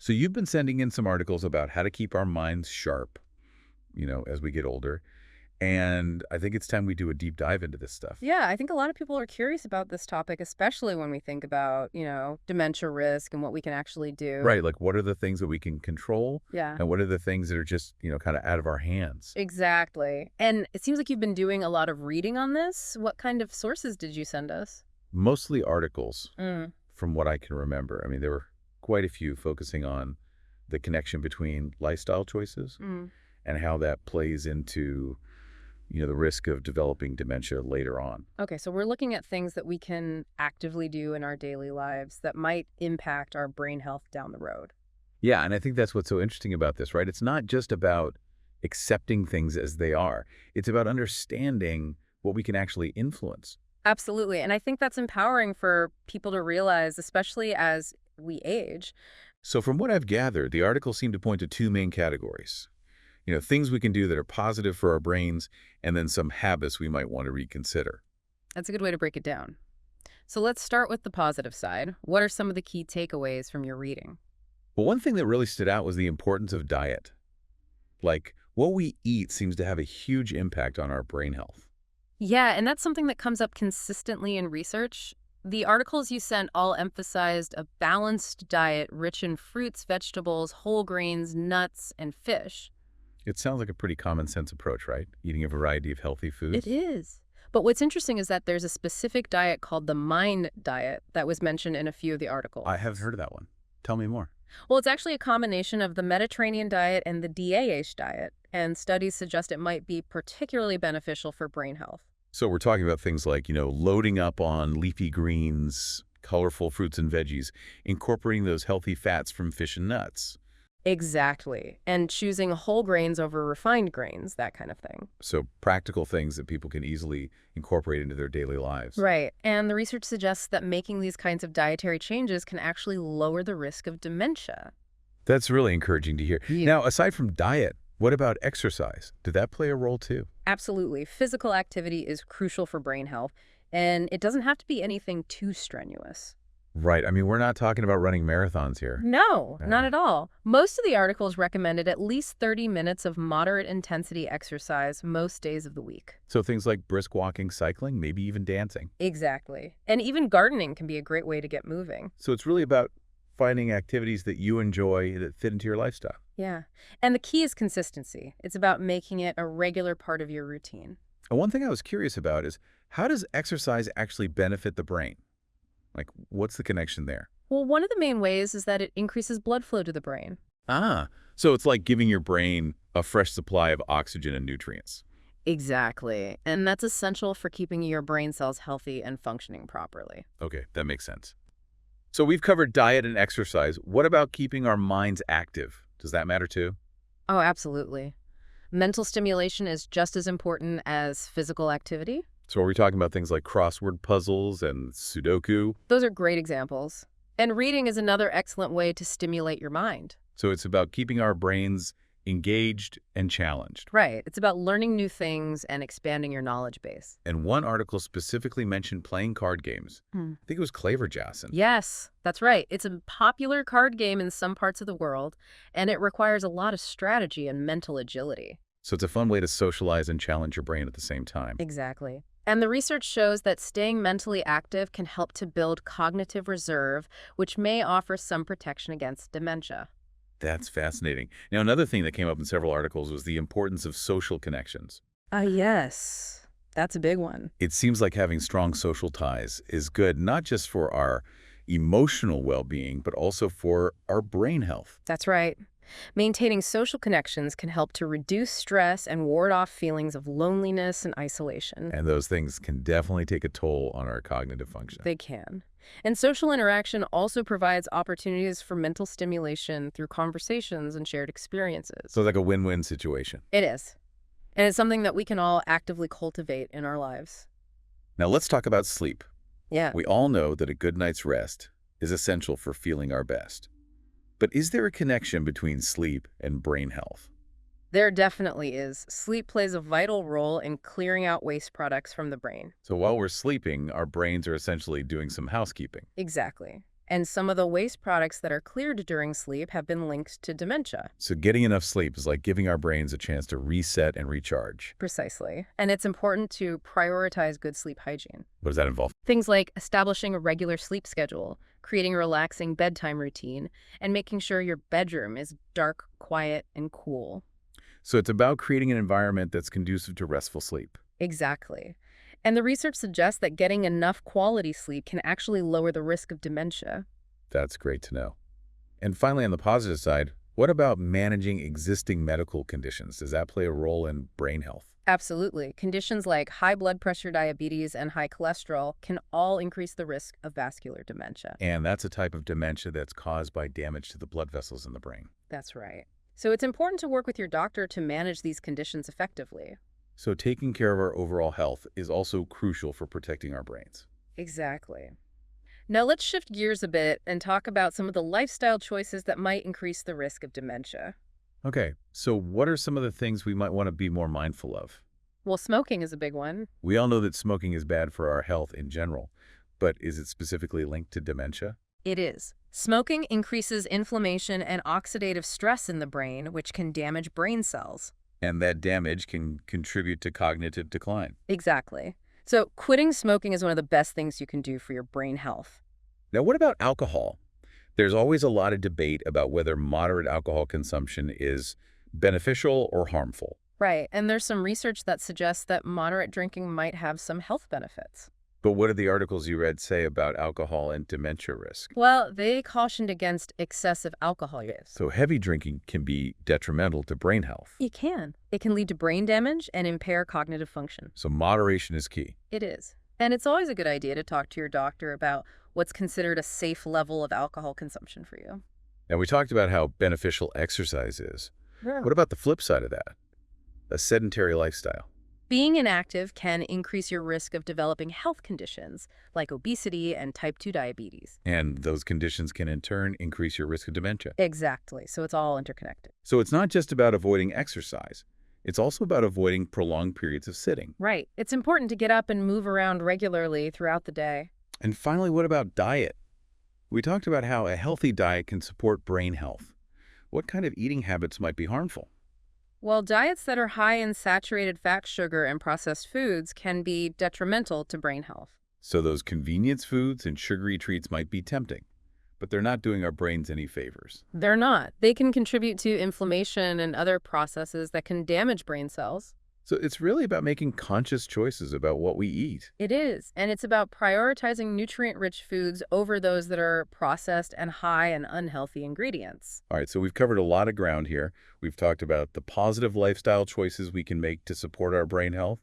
So you've been sending in some articles about how to keep our minds sharp, as we get older. And I think it's time we do a deep dive into this stuff. Yeah, I think a lot of people are curious about this topic, especially when we think about, dementia risk and what we can actually do. Right. Like, what are the things that we can control? Yeah, And what are the things that are just, kind of out of our hands? exactly. And it seems like you've been doing a lot of reading on this. What kind of sources did you send us? Mostly articles, Mm, from what I can remember. I mean, there were quite a few focusing on the connection between lifestyle choices mm. and how that plays into, the risk of developing dementia later on. Okay, so we're looking at things that we can actively do in our daily lives that might impact our brain health down the road. Yeah, and I think that's what's so interesting about this, right? It's not just about accepting things as they are. It's about understanding what we can actually influence. Absolutely. And I think that's empowering for people to realize, especially as we age. So from what I've gathered, the article seemed to point to two main categories. Things we can do that are positive for our brains, and then some habits we might want to reconsider. That's a good way to break it down. So let's start with the positive side. What are some of the key takeaways from your reading? But one thing that really stood out was the importance of diet. Like, what we eat seems to have a huge impact on our brain health. Yeah, and that's something that comes up consistently in research. The articles you sent all emphasized a balanced diet rich in fruits, vegetables, whole grains, nuts, and fish. It sounds like a pretty common sense approach, right? Eating a variety of healthy It foods. is. But what's interesting is that there's a specific diet called the MIND diet that was mentioned in a few of the I articles. haven't heard of that one. Tell me more. Well, it's actually a combination of the Mediterranean diet and the DAH diet, and studies suggest it might be particularly beneficial for brain health. So we're talking about things like, loading up on leafy greens, colorful fruits and veggies, incorporating those healthy fats from fish and nuts. Exactly. And choosing whole grains over refined grains, that kind of thing. So practical things that people can easily incorporate into their daily lives. Right. And the research suggests that making these kinds of dietary changes can actually lower the risk of dementia. That's really encouraging to hear. Yeah. Now, aside from diet, what about exercise? Did that play a role too? Absolutely. Physical activity is crucial for brain health, and it doesn't have to be anything too strenuous. Right. I mean, we're not talking about running marathons here. No, not Yeah. at all. Most of the articles recommended at least 30 minutes of moderate intensity exercise most days of the week. So things like brisk walking, cycling, maybe even dancing. Exactly. And even gardening can be a great way to get moving. So it's really about finding activities that you enjoy that fit into your lifestyle. Yeah. And the key is consistency. It's about making it a regular part of your routine. And one thing I was curious about is, how does exercise actually benefit the brain? Like, what's the connection there? Well, one of the main ways is that it increases blood flow to the brain. Ah, so it's like giving your brain a fresh supply of oxygen and nutrients. Exactly. And that's essential for keeping your brain cells healthy and functioning properly. Okay, that makes sense. So we've covered diet and exercise. What about keeping our minds active? Does that matter too? Oh, absolutely. Mental stimulation is just as important as physical activity. So are we talking about things like crossword puzzles and Sudoku? Those are great examples. And reading is another excellent way to stimulate your mind. So it's about keeping our brains engaged and challenged. Right. It's about learning new things and expanding your knowledge base. And one article specifically mentioned playing card games. Hmm. I think it was Klaverjassen. Yes, that's right. It's a popular card game in some parts of the world, and it requires a lot of strategy and mental agility. So it's a fun way to socialize and challenge your brain at the same time. Exactly. And the research shows that staying mentally active can help to build cognitive reserve, which may offer some protection against dementia. That's fascinating. Now, another thing that came up in several articles was the importance of social connections. Yes. That's a big one. It seems like having strong social ties is good, not just for our emotional well-being, but also for our brain health. That's right. Maintaining social connections can help to reduce stress and ward off feelings of loneliness and isolation. And those things can definitely take a toll on our cognitive function. They can. And social interaction also provides opportunities for mental stimulation through conversations and shared experiences. So it's like a win-win situation. It is. And it's something that we can all actively cultivate in our lives. Now let's talk about sleep. Yeah. We all know that a good night's rest is essential for feeling our best. But is there a connection between sleep and brain health? There definitely is. Sleep plays a vital role in clearing out waste products from the brain. So while we're sleeping, our brains are essentially doing some housekeeping. Exactly. And some of the waste products that are cleared during sleep have been linked to dementia. So getting enough sleep is like giving our brains a chance to reset and recharge. Precisely. And it's important to prioritize good sleep hygiene. What does that involve? Things like establishing a regular sleep schedule, creating a relaxing bedtime routine, and making sure your bedroom is dark, quiet, and cool. So it's about creating an environment that's conducive to restful sleep. Exactly. And the research suggests that getting enough quality sleep can actually lower the risk of dementia. That's great to know. And finally, on the positive side, what about managing existing medical conditions? Does that play a role in brain health? Absolutely. Conditions like high blood pressure, diabetes, and high cholesterol can all increase the risk of vascular dementia. And that's a type of dementia that's caused by damage to the blood vessels in the brain. That's right. So it's important to work with your doctor to manage these conditions effectively. So taking care of our overall health is also crucial for protecting our brains. Exactly. Now let's shift gears a bit and talk about some of the lifestyle choices that might increase the risk of dementia. Okay, so what are some of the things we might want to be more mindful of? Well, smoking is a big one. We all know that smoking is bad for our health in general, but is it specifically linked to dementia? It is. Smoking increases inflammation and oxidative stress in the brain, which can damage brain cells. And that damage can contribute to cognitive decline. Exactly. So quitting smoking is one of the best things you can do for your brain health. Now, what about alcohol? There's always a lot of debate about whether moderate alcohol consumption is beneficial or harmful. Right, and there's some research that suggests that moderate drinking might have some health benefits. But what did the articles you read say about alcohol and dementia risk? Well, they cautioned against excessive alcohol use. So heavy drinking can be detrimental to brain health. It can. It can lead to brain damage and impair cognitive function. So moderation is key. It is. And it's always a good idea to talk to your doctor about what's considered a safe level of alcohol consumption for you. Now, we talked about how beneficial exercise is. Yeah. What about the flip side of that? A sedentary lifestyle. Being inactive can increase your risk of developing health conditions like obesity and type 2 diabetes. And those conditions can in turn increase your risk of dementia. Exactly. So it's all interconnected. So it's not just about avoiding exercise. It's also about avoiding prolonged periods of sitting. Right. It's important to get up and move around regularly throughout the day. And finally, what about diet? We talked about how a healthy diet can support brain health. What kind of eating habits might be harmful? Well, diets that are high in saturated fat, sugar, and processed foods can be detrimental to brain health. So those convenience foods and sugary treats might be tempting, but they're not doing our brains any favors. They're not. They can contribute to inflammation and other processes that can damage brain cells. So it's really about making conscious choices about what we eat. It is, and it's about prioritizing nutrient-rich foods over those that are processed and high in unhealthy ingredients. All right, so we've covered a lot of ground here. We've talked about the positive lifestyle choices we can make to support our brain health,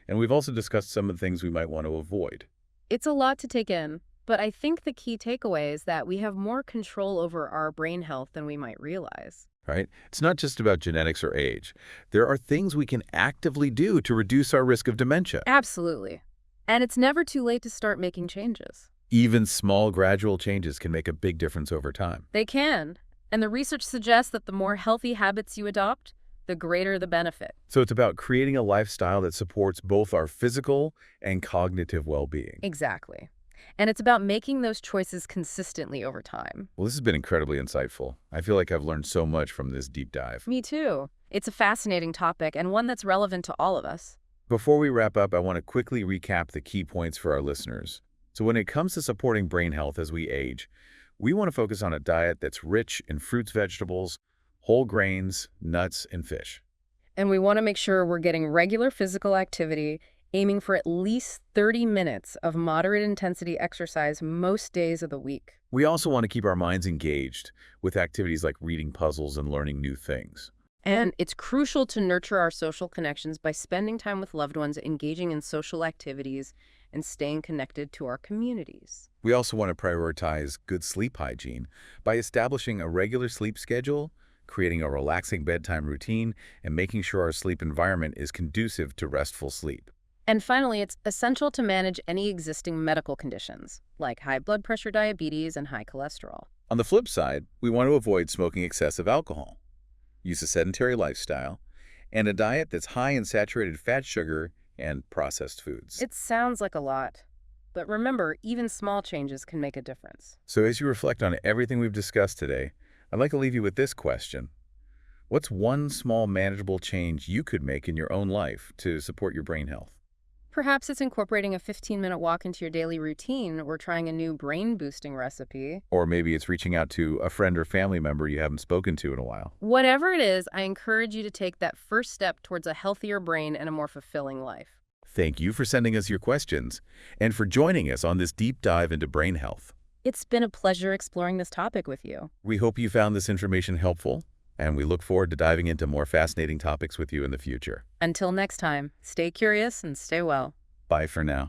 and we've also discussed some of the things we might want to avoid. It's a lot to take in, but I think the key takeaway is that we have more control over our brain health than we might realize. Right? It's not just about genetics or age. There are things we can actively do to reduce our risk of dementia. Absolutely. And it's never too late to start making changes. Even small, gradual changes can make a big difference over time. They can. And the research suggests that the more healthy habits you adopt, the greater the benefit. So it's about creating a lifestyle that supports both our physical and cognitive well-being. Exactly. And it's about making those choices consistently over time. Well, this has been incredibly insightful. I feel like I've learned so much from this deep dive. Me too. It's a fascinating topic and one that's relevant to all of us. Before we wrap up, I want to quickly recap the key points for our listeners. So when it comes to supporting brain health as we age, we want to focus on a diet that's rich in fruits, vegetables, whole grains, nuts, and fish. And we want to make sure we're getting regular physical activity, aiming for at least 30 minutes of moderate intensity exercise most days of the week. We also want to keep our minds engaged with activities like reading puzzles and learning new things. And it's crucial to nurture our social connections by spending time with loved ones, engaging in social activities, and staying connected to our communities. We also want to prioritize good sleep hygiene by establishing a regular sleep schedule, creating a relaxing bedtime routine, and making sure our sleep environment is conducive to restful sleep. And finally, it's essential to manage any existing medical conditions, like high blood pressure, diabetes, and high cholesterol. On the flip side, we want to avoid smoking excessive alcohol, use a sedentary lifestyle, and a diet that's high in saturated fat, sugar, and processed foods. It sounds like a lot, but remember, even small changes can make a difference. So as you reflect on everything we've discussed today, I'd like to leave you with this question. What's one small manageable change you could make in your own life to support your brain health? Perhaps it's incorporating a 15-minute walk into your daily routine or trying a new brain-boosting recipe. Or maybe it's reaching out to a friend or family member you haven't spoken to in a while. Whatever it is, I encourage you to take that first step towards a healthier brain and a more fulfilling life. Thank you for sending us your questions and for joining us on this deep dive into brain health. It's been a pleasure exploring this topic with you. We hope you found this information helpful, and we look forward to diving into more fascinating topics with you in the future. Until next time, stay curious and stay well. Bye for now.